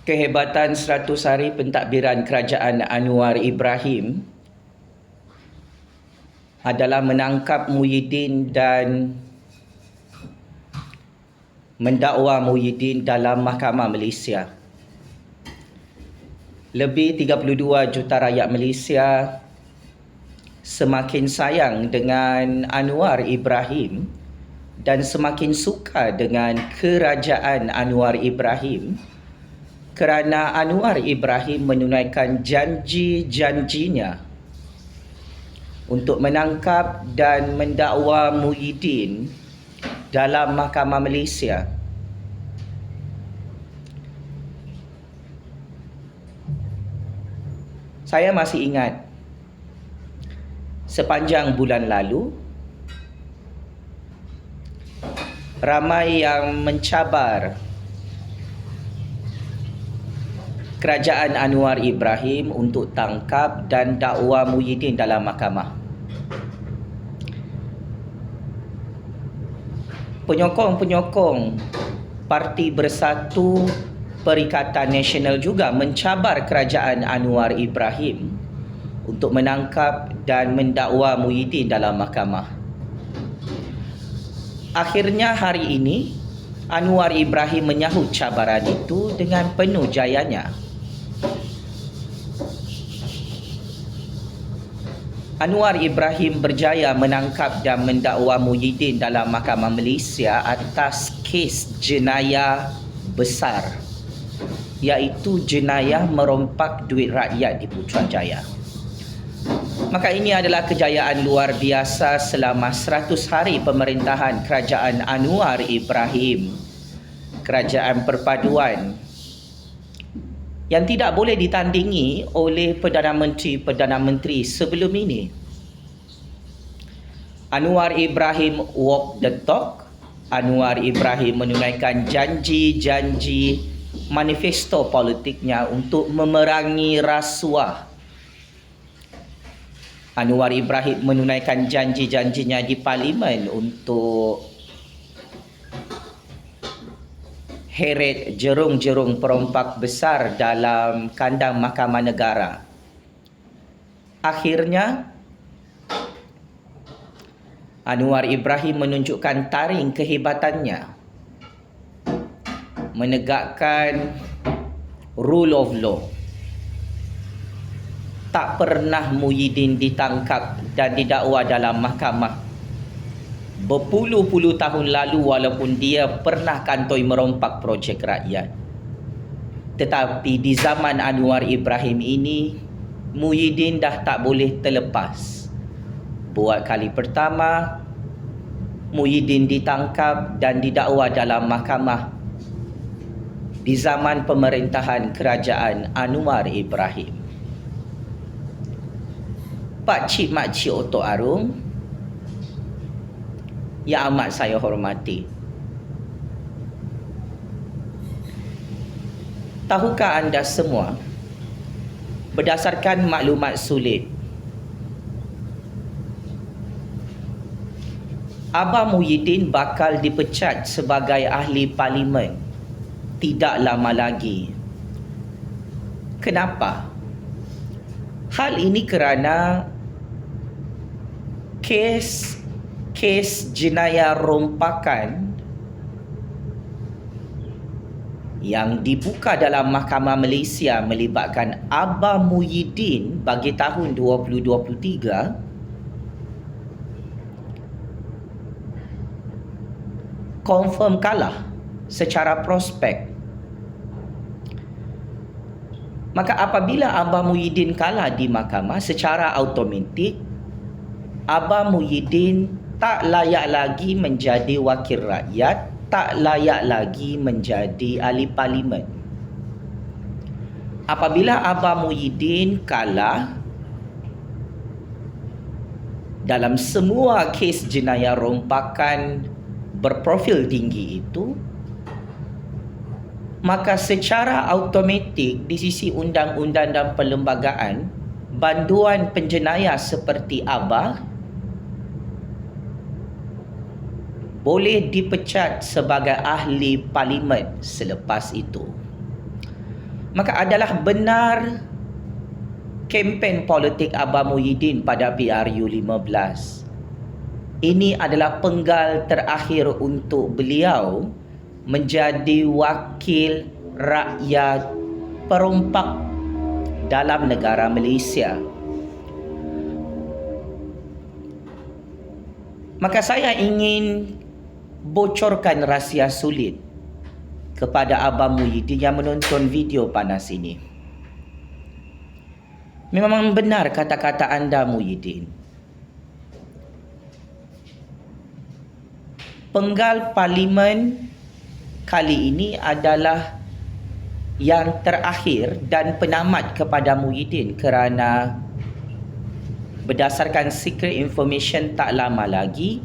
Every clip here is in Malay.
Kehebatan 100 hari pentadbiran Kerajaan Anwar Ibrahim adalah menangkap Muhyiddin dan mendakwa Muhyiddin dalam Mahkamah Malaysia. Lebih 32 juta rakyat Malaysia semakin sayang dengan Anwar Ibrahim dan semakin suka dengan Kerajaan Anwar Ibrahim kerana Anwar Ibrahim menunaikan janji-janjinya untuk menangkap dan mendakwa Muhyiddin dalam Mahkamah Malaysia. Saya masih ingat sepanjang bulan lalu ramai yang mencabar Kerajaan Anwar Ibrahim untuk tangkap dan dakwa Muhyiddin dalam mahkamah. Penyokong-penyokong Parti Bersatu Perikatan Nasional juga mencabar Kerajaan Anwar Ibrahim untuk menangkap dan mendakwa Muhyiddin dalam mahkamah. Akhirnya hari ini Anwar Ibrahim menyahut cabaran itu dengan penuh jayanya. Anwar Ibrahim berjaya menangkap dan mendakwa Muhyiddin dalam Mahkamah Malaysia atas kes jenayah besar, iaitu jenayah merompak duit rakyat di Putrajaya. Maka ini adalah kejayaan luar biasa selama 100 hari pemerintahan Kerajaan Anwar Ibrahim, kerajaan perpaduan yang tidak boleh ditandingi oleh Perdana Menteri sebelum ini. Anwar Ibrahim walk the talk. Anwar Ibrahim menunaikan janji-janji manifesto politiknya untuk memerangi rasuah. Anwar Ibrahim menunaikan janji-janjinya di Parlimen untuk heret jerung-jerung perompak besar dalam kandang Mahkamah Negara. Akhirnya, Anwar Ibrahim menunjukkan taring kehebatannya menegakkan rule of law. Tak pernah Muhyiddin ditangkap dan didakwa dalam mahkamah berpuluh-puluh tahun lalu walaupun dia pernah kantoi merompak projek rakyat. Tetapi di zaman Anwar Ibrahim ini, Muhyiddin dah tak boleh terlepas. Buat kali pertama, Muhyiddin ditangkap dan didakwa dalam mahkamah di zaman pemerintahan Kerajaan Anwar Ibrahim. Pak Cik Mak Cik Otok Arung yang amat saya hormati, tahukah anda semua, berdasarkan maklumat sulit, Abah Muhyiddin bakal dipecat sebagai ahli parlimen tidak lama lagi. Kenapa? Hal ini kerana kes jenayah rompakan yang dibuka dalam Mahkamah Malaysia melibatkan Abah Muhyiddin bagi tahun 2023 confirm kalah secara prospek. Maka apabila Abah Muhyiddin kalah di mahkamah, secara automatik Abah Muhyiddin tak layak lagi menjadi wakil rakyat, tak layak lagi menjadi ahli parlimen. Apabila Abah Muhyiddin kalah dalam semua kes jenayah rompakan berprofil tinggi itu, maka secara automatik di sisi undang-undang dan perlembagaan, banduan penjenayah seperti Abah boleh dipecat sebagai ahli parlimen selepas itu. Maka adalah benar kempen politik Abah Muhyiddin pada PRU 15. Ini adalah penggal terakhir untuk beliau menjadi wakil rakyat perompak dalam negara Malaysia. Maka saya ingin bocorkan rahsia sulit kepada Abah Muhyiddin yang menonton video panas ini. Memang benar kata-kata anda, Muhyiddin. Penggal parlimen kali ini adalah yang terakhir dan penamat kepada Muhyiddin kerana berdasarkan secret information tak lama lagi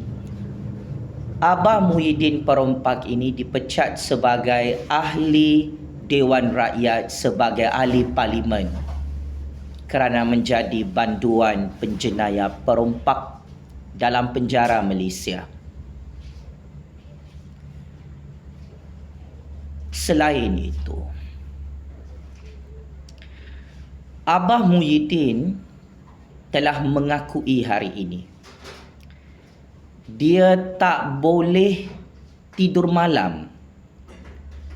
Abah Muhyiddin Perompak ini dipecat sebagai ahli Dewan Rakyat, sebagai ahli parlimen kerana menjadi banduan penjenayah perompak dalam penjara Malaysia. Selain itu, Abah Muhyiddin telah mengakui hari ini dia tak boleh tidur malam,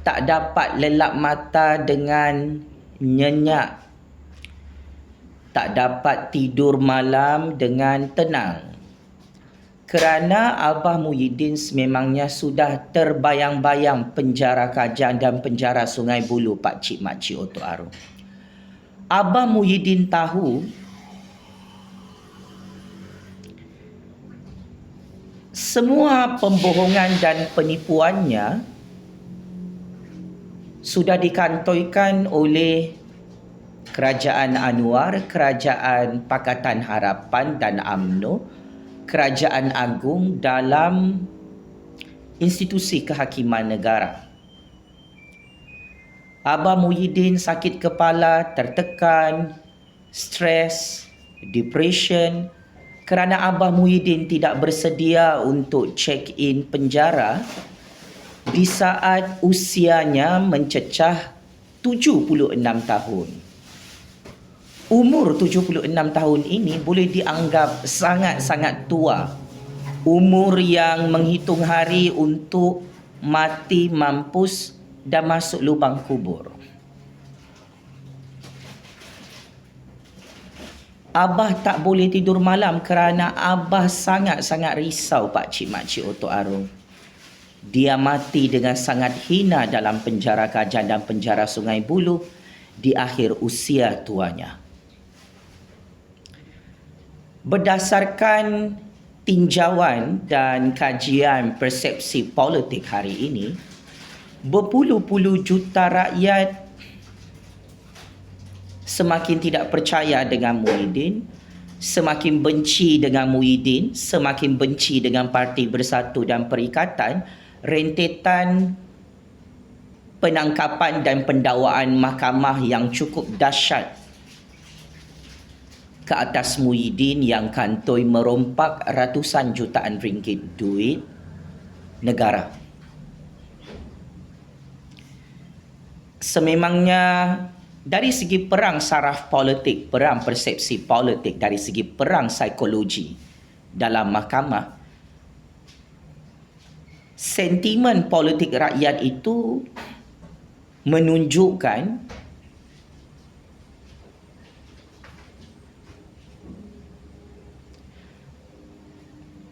tak dapat lelap mata dengan nyenyak, tak dapat tidur malam dengan tenang kerana Abah Muhyiddin sememangnya sudah terbayang-bayang penjara Kajang dan penjara Sungai Buloh Pak Cik Makcik Oto Arum. Abah Muhyiddin tahu semua pembohongan dan penipuannya sudah dikantoikan oleh Kerajaan Anwar, Kerajaan Pakatan Harapan dan UMNO, Kerajaan Agung dalam institusi kehakiman negara. Abah Muhyiddin sakit kepala, tertekan, stres, depression kerana Abah Muhyiddin tidak bersedia untuk check-in penjara di saat usianya mencecah 76 tahun. Umur 76 tahun ini boleh dianggap sangat-sangat tua. Umur yang menghitung hari untuk mati, mampus dan masuk lubang kubur. Abah tak boleh tidur malam kerana Abah sangat-sangat risau Pak Cik Makcik Oto Arum. Dia mati dengan sangat hina dalam penjara Kajang dan penjara Sungai Buloh di akhir usia tuanya. Berdasarkan tinjauan dan kajian persepsi politik hari ini, berpuluh-puluh juta rakyat semakin tidak percaya dengan Muhyiddin, semakin benci dengan Muhyiddin, semakin benci dengan Parti Bersatu dan Perikatan, rentetan penangkapan dan pendakwaan mahkamah yang cukup dahsyat ke atas Muhyiddin yang kantoi merompak ratusan jutaan ringgit duit negara. Sememangnya dari segi perang saraf politik, perang persepsi politik, dari segi perang psikologi dalam mahkamah, sentimen politik rakyat itu menunjukkan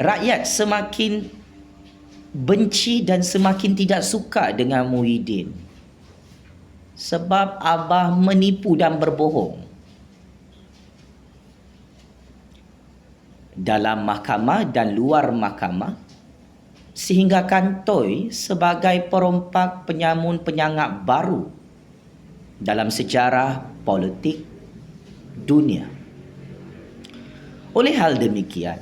rakyat semakin benci dan semakin tidak suka dengan Muhyiddin. Sebab Abah menipu dan berbohong dalam mahkamah dan luar mahkamah sehingga kantoi sebagai perompak penyamun penyangap baru dalam sejarah politik dunia. Oleh hal demikian,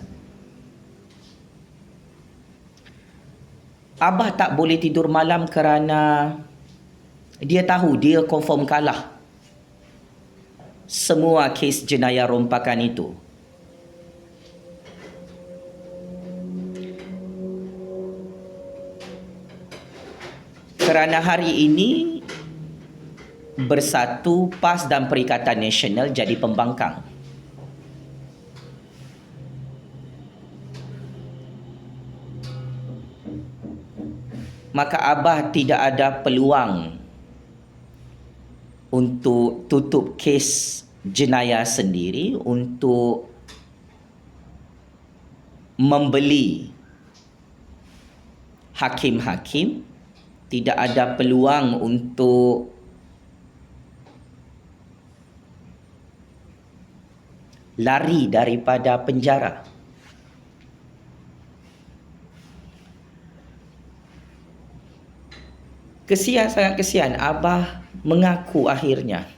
Abah tak boleh tidur malam kerana dia tahu dia confirm kalah semua kes jenayah rompakan itu. Kerana hari ini Bersatu, PAS dan Perikatan Nasional jadi pembangkang. Maka Abah tidak ada peluang untuk tutup kes jenayah sendiri, untuk membeli hakim-hakim, tidak ada peluang untuk lari daripada penjara. Kesian, sangat kesian. Abah mengaku akhirnya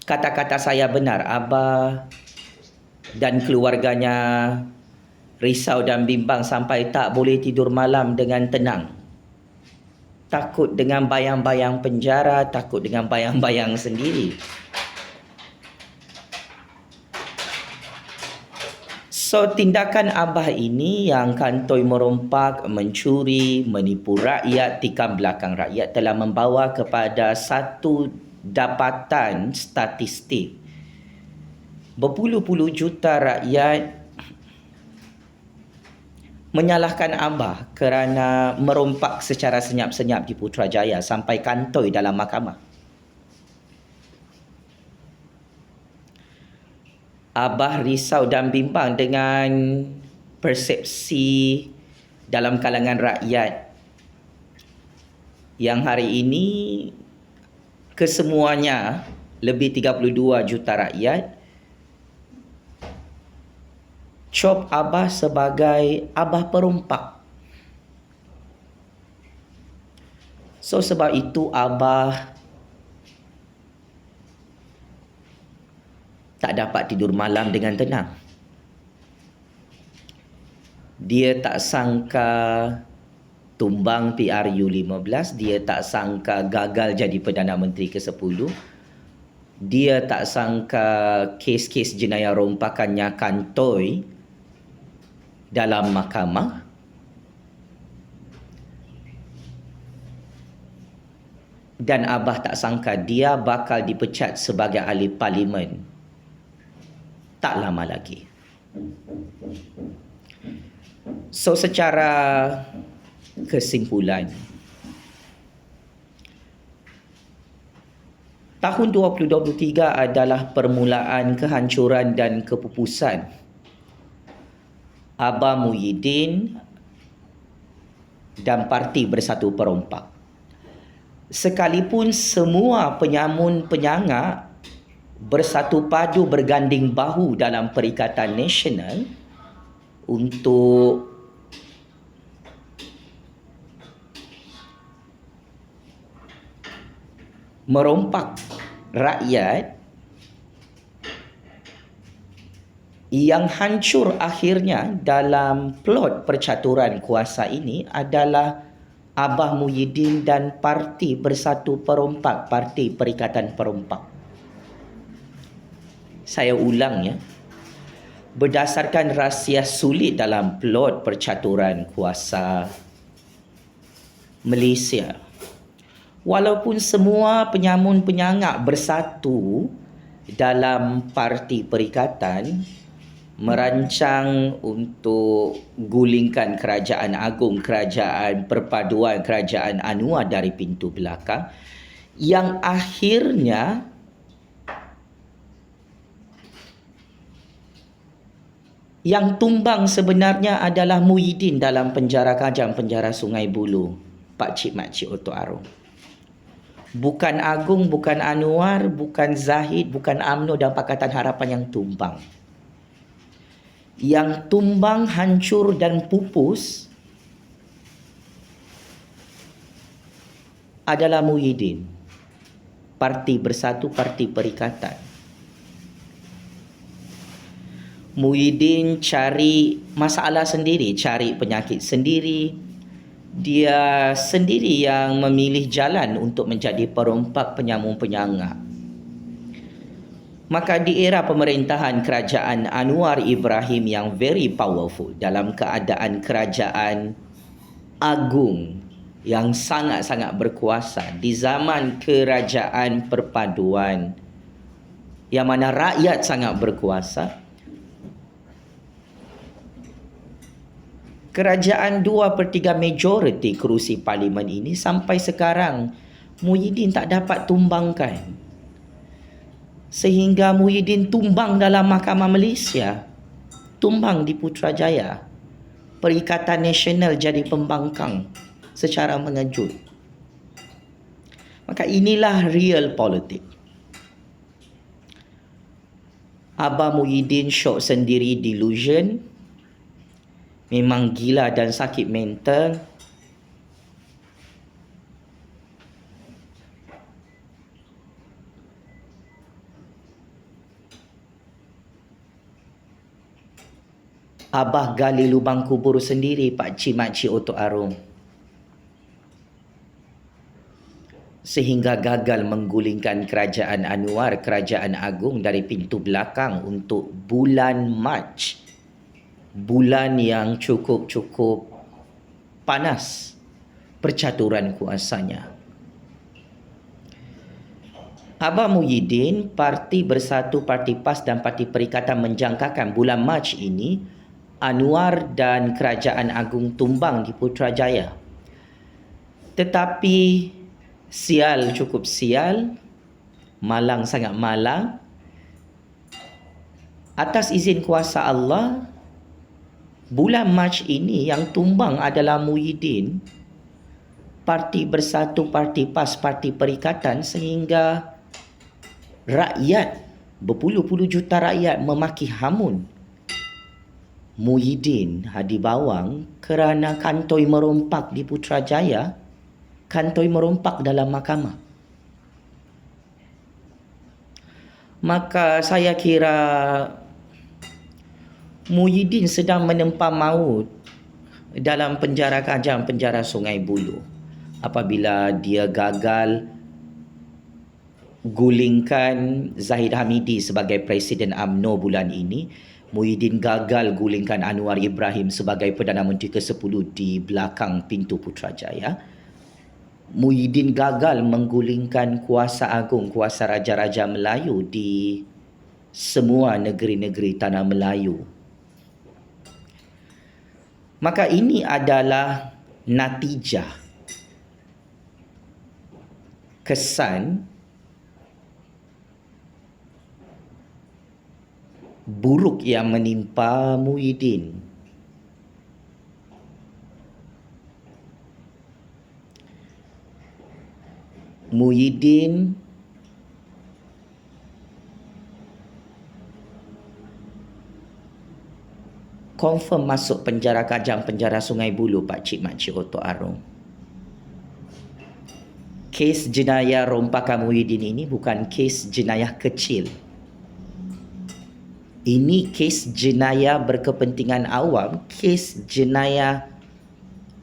kata-kata saya benar. Abah dan keluarganya risau dan bimbang sampai tak boleh tidur malam dengan tenang. Takut dengan bayang-bayang penjara, takut dengan bayang-bayang sendiri. So, tindakan Abah ini yang kantoi merompak, mencuri, menipu rakyat, tikam belakang rakyat telah membawa kepada satu dapatan statistik. Berpuluh-puluh juta rakyat menyalahkan Abah kerana merompak secara senyap-senyap di Putrajaya sampai kantoi dalam mahkamah. Abah risau dan bimbang dengan persepsi dalam kalangan rakyat yang hari ini kesemuanya lebih 32 juta rakyat cop Abah sebagai Abah perompak. So sebab itu Abah tak dapat tidur malam dengan tenang. Dia tak sangka tumbang PRU 15, dia tak sangka gagal jadi Perdana Menteri ke-10. Dia tak sangka kes-kes jenayah rompakannya kantoi dalam mahkamah. Dan Abah tak sangka dia bakal dipecat sebagai ahli parlimen tak lama lagi. So secara kesimpulan, tahun 2023 adalah permulaan kehancuran dan kepupusan Abah Muhyiddin dan Parti Bersatu Perompak. Sekalipun semua penyamun-penyangak bersatu padu berganding bahu dalam Perikatan Nasional untuk merompak rakyat, yang hancur akhirnya dalam plot percaturan kuasa ini adalah Abah Muhyiddin dan Parti Bersatu Perompak, Parti Perikatan Perompak. Saya ulang ya, berdasarkan rahsia sulit dalam plot percaturan kuasa Malaysia, walaupun semua penyamun-penyangak bersatu dalam Parti Perikatan merancang untuk gulingkan Kerajaan Agung, Kerajaan Perpaduan, Kerajaan Anwar dari pintu belakang, yang akhirnya yang tumbang sebenarnya adalah Muhyiddin dalam penjara Kajang, penjara Sungai Buloh, Pakcik Makcik Oto Arum. Bukan Agung, bukan Anwar, bukan Zahid, bukan UMNO dan Pakatan Harapan yang tumbang. Yang tumbang, hancur dan pupus adalah Muhyiddin, Parti Bersatu, Parti Perikatan. Muhyiddin cari masalah sendiri, cari penyakit sendiri. Dia sendiri yang memilih jalan untuk menjadi perompak penyamun-penyangak. Maka di era pemerintahan Kerajaan Anwar Ibrahim yang very powerful, dalam keadaan kerajaan agung yang sangat-sangat berkuasa di zaman kerajaan perpaduan, yang mana rakyat sangat berkuasa, kerajaan 2/3 majoriti kerusi parlimen ini sampai sekarang Muhyiddin tak dapat tumbangkan. Sehingga Muhyiddin tumbang dalam Mahkamah Malaysia, tumbang di Putrajaya. Perikatan Nasional jadi pembangkang secara mengejut. Maka inilah real politik. Abah Muhyiddin syok sendiri, delusion, memang gila dan sakit mental. Abah gali lubang kubur sendiri pakcik-makcik Otok Arum, sehingga gagal menggulingkan kerajaan Anwar, kerajaan agung, dari pintu belakang untuk bulan Mac, bulan yang cukup panas percaturan kuasanya. Abah Muhyiddin, Parti Bersatu, Parti PAS dan Parti Perikatan menjangkakan bulan Mac ini Anwar dan Kerajaan Agung tumbang di Putrajaya. Tetapi sial, cukup sial, malang sangat malang, atas izin kuasa Allah, bulan Mac ini yang tumbang adalah Muhyiddin, Parti Bersatu, Parti PAS, Parti Perikatan, sehingga rakyat, berpuluh-puluh juta rakyat memaki hamun Muhyiddin Hadi Bawang kerana kantoi merompak di Putrajaya, kantoi merompak dalam mahkamah. Maka saya kira Muhyiddin sedang menempa maut dalam penjara Kajang, penjara Sungai Buloh, apabila dia gagal gulingkan Zahid Hamidi sebagai Presiden UMNO bulan ini. Muhyiddin gagal gulingkan Anwar Ibrahim sebagai Perdana Menteri ke-10 di belakang pintu Putrajaya. Muhyiddin gagal menggulingkan kuasa agung, kuasa raja-raja Melayu di semua negeri-negeri tanah Melayu. Maka ini adalah natijah, kesan buruk yang menimpa Muhyiddin. Muhyiddin confirm masuk penjara Kajang, penjara Sungai Buloh, pakcik-makcik Otok Arum. Kes jenayah rompakan Muhyiddin ini bukan kes jenayah kecil. Ini kes jenayah berkepentingan awam, kes jenayah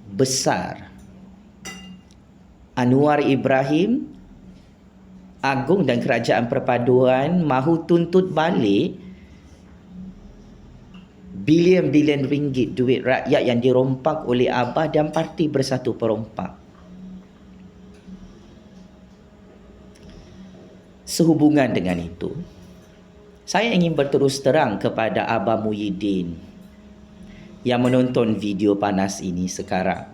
besar. Anwar Ibrahim, Agung dan Kerajaan Perpaduan mahu tuntut balik bilion-bilion ringgit duit rakyat yang dirompak oleh Abah dan Parti Bersatu Perompak. Sehubungan dengan itu, saya ingin berterus terang kepada Abah Muhyiddin yang menonton video panas ini sekarang.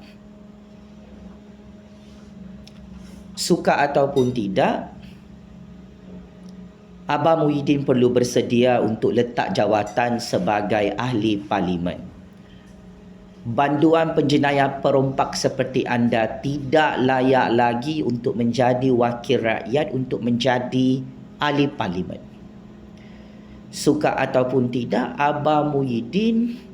Suka ataupun tidak, Abah Muhyiddin perlu bersedia untuk letak jawatan sebagai ahli parlimen. Banduan penjenayah perompak seperti anda tidak layak lagi untuk menjadi wakil rakyat, untuk menjadi ahli parlimen. Suka ataupun tidak, Abah Muhyiddin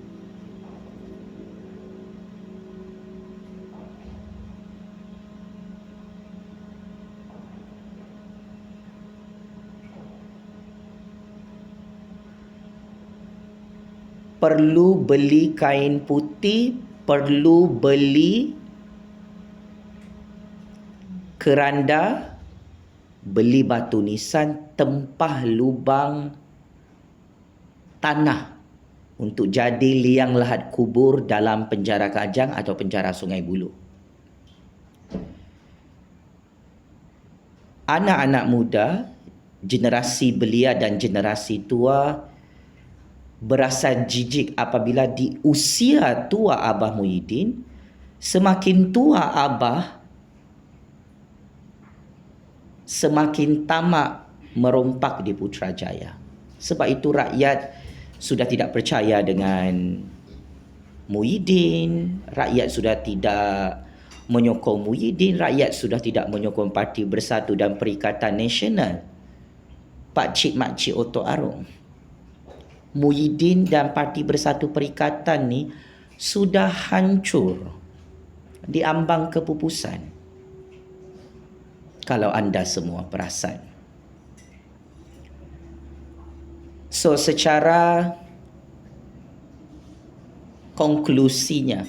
perlu beli kain putih, perlu beli keranda, beli batu nisan, tempah lubang tanah untuk jadi liang lahat kubur dalam penjara Kajang atau penjara Sungai Buloh. anak-anak muda, generasi belia dan generasi tua berasa jijik apabila di usia tua Abah Muhyiddin, semakin tua Abah, semakin tamak merompak di Putrajaya. Sebab itu rakyat sudah tidak percaya dengan Muhyiddin, rakyat sudah tidak menyokong Muhyiddin, rakyat sudah tidak menyokong Parti Bersatu dan Perikatan Nasional Pak Cik Mak Cik Oto Arong. Muhyiddin dan Parti Bersatu Perikatan ni sudah hancur di ambang kepupusan, kalau anda semua perasan. So secara konklusinya,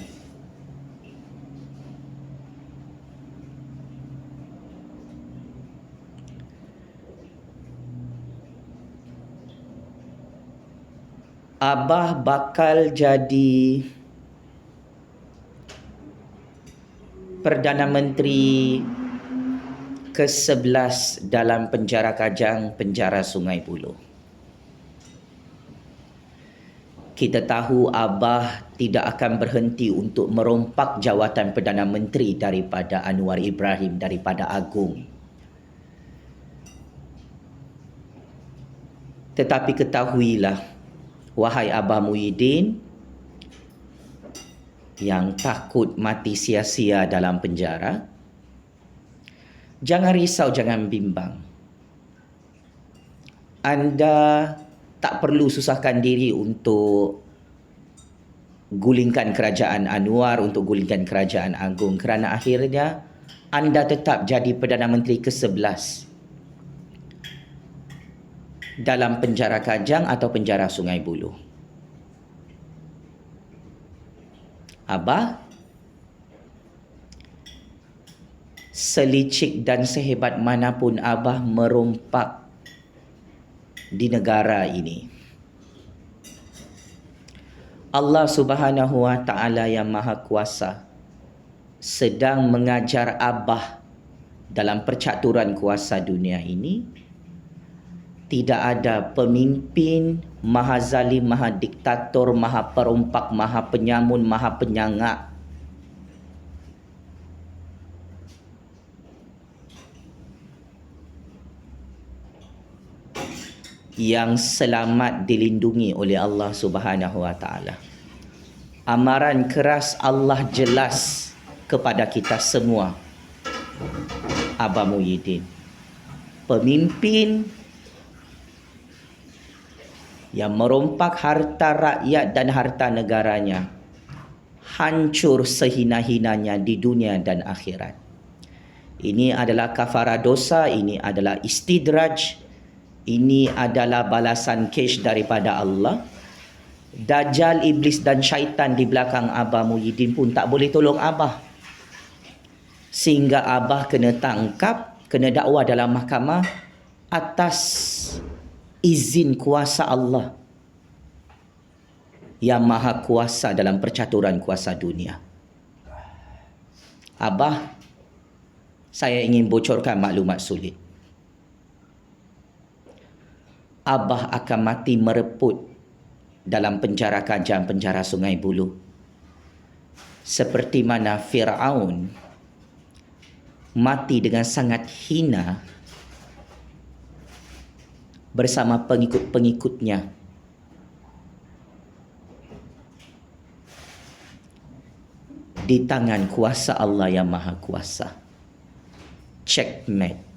Abah bakal jadi Perdana Menteri ke-11 dalam penjara Kajang, penjara Sungai Buloh. Kita tahu Abah tidak akan berhenti untuk merompak jawatan Perdana Menteri daripada Anwar Ibrahim, daripada Agung. Tetapi ketahuilah, wahai Abah Muhyiddin yang takut mati sia-sia dalam penjara, jangan risau, jangan bimbang. Anda tak perlu susahkan diri untuk gulingkan kerajaan Anwar, untuk gulingkan kerajaan Agung, kerana akhirnya anda tetap jadi Perdana Menteri ke-11 dalam penjara Kajang atau penjara Sungai Buloh. Abah, selicik dan sehebat manapun Abah merompak di negara ini, Allah Subhanahu wa Ta'ala yang Maha Kuasa sedang mengajar Abah dalam percaturan kuasa dunia ini. Tidak ada pemimpin maha zalim, maha diktator, maha perompak, maha penyamun, maha penyangak yang selamat dilindungi oleh Allah Subhanahu wa Ta'ala. Amaran keras Allah jelas kepada kita semua. Abah Muhyiddin, pemimpin yang merompak harta rakyat dan harta negaranya, hancur sehina-hinanya di dunia dan akhirat. Ini adalah kafarah dosa, ini adalah istidraj, ini adalah balasan cash daripada Allah. Dajjal, iblis dan syaitan di belakang Abah Muhyiddin pun tak boleh tolong Abah, sehingga Abah kena tangkap, kena dakwa dalam mahkamah atas izin kuasa Allah yang maha kuasa dalam percaturan kuasa dunia. Abah, saya ingin bocorkan maklumat sulit. Abah akan mati mereput dalam penjara Kajang, penjara Sungai Buloh, seperti mana Fir'aun mati dengan sangat hina bersama pengikut-pengikutnya di tangan kuasa Allah yang Maha Kuasa. Checkmate.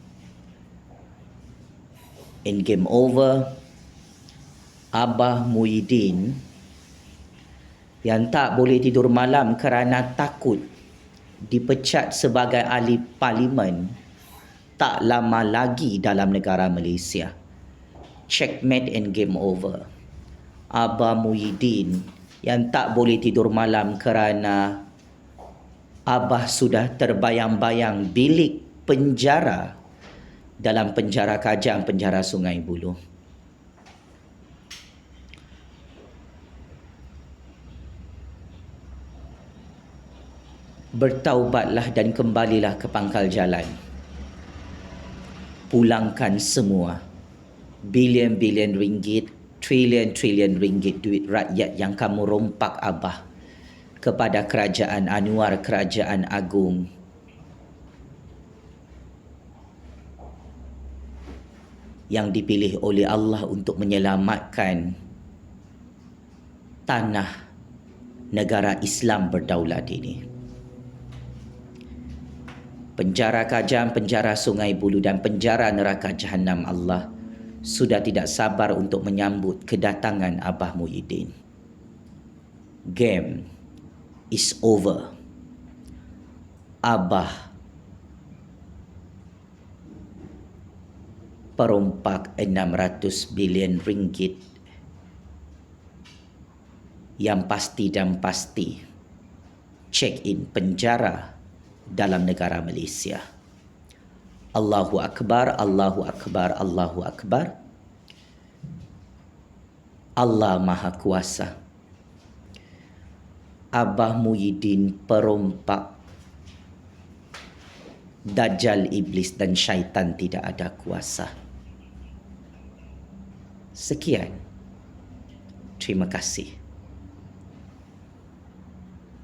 In game over, Abah Muhyiddin yang tak boleh tidur malam kerana takut dipecat sebagai ahli parlimen tak lama lagi dalam negara Malaysia. Checkmate and game over. Abah Muhyiddin yang tak boleh tidur malam kerana Abah sudah terbayang-bayang bilik penjara dalam penjara Kajang, penjara Sungai Buloh. Bertaubatlah dan kembalilah ke pangkal jalan. pulangkan semua bilion-bilion ringgit, trilion-trilion ringgit duit rakyat yang kamu rompak Abah kepada kerajaan Anwar, kerajaan agung. Yang dipilih oleh Allah untuk menyelamatkan tanah negara Islam berdaulat ini. Penjara Kajang, penjara Sungai Buloh dan penjara neraka Jahanam Allah sudah tidak sabar untuk menyambut kedatangan Abah Muhyiddin. Game is over. Abah perompak 600 bilion ringgit yang pasti dan pasti check in penjara dalam negara Malaysia. Allahu Akbar, Allahu Akbar, Allahu Akbar. Allah Maha Kuasa. Abah Muhyiddin perompak. Dajjal, iblis dan syaitan tidak ada kuasa. Sekian. Terima kasih.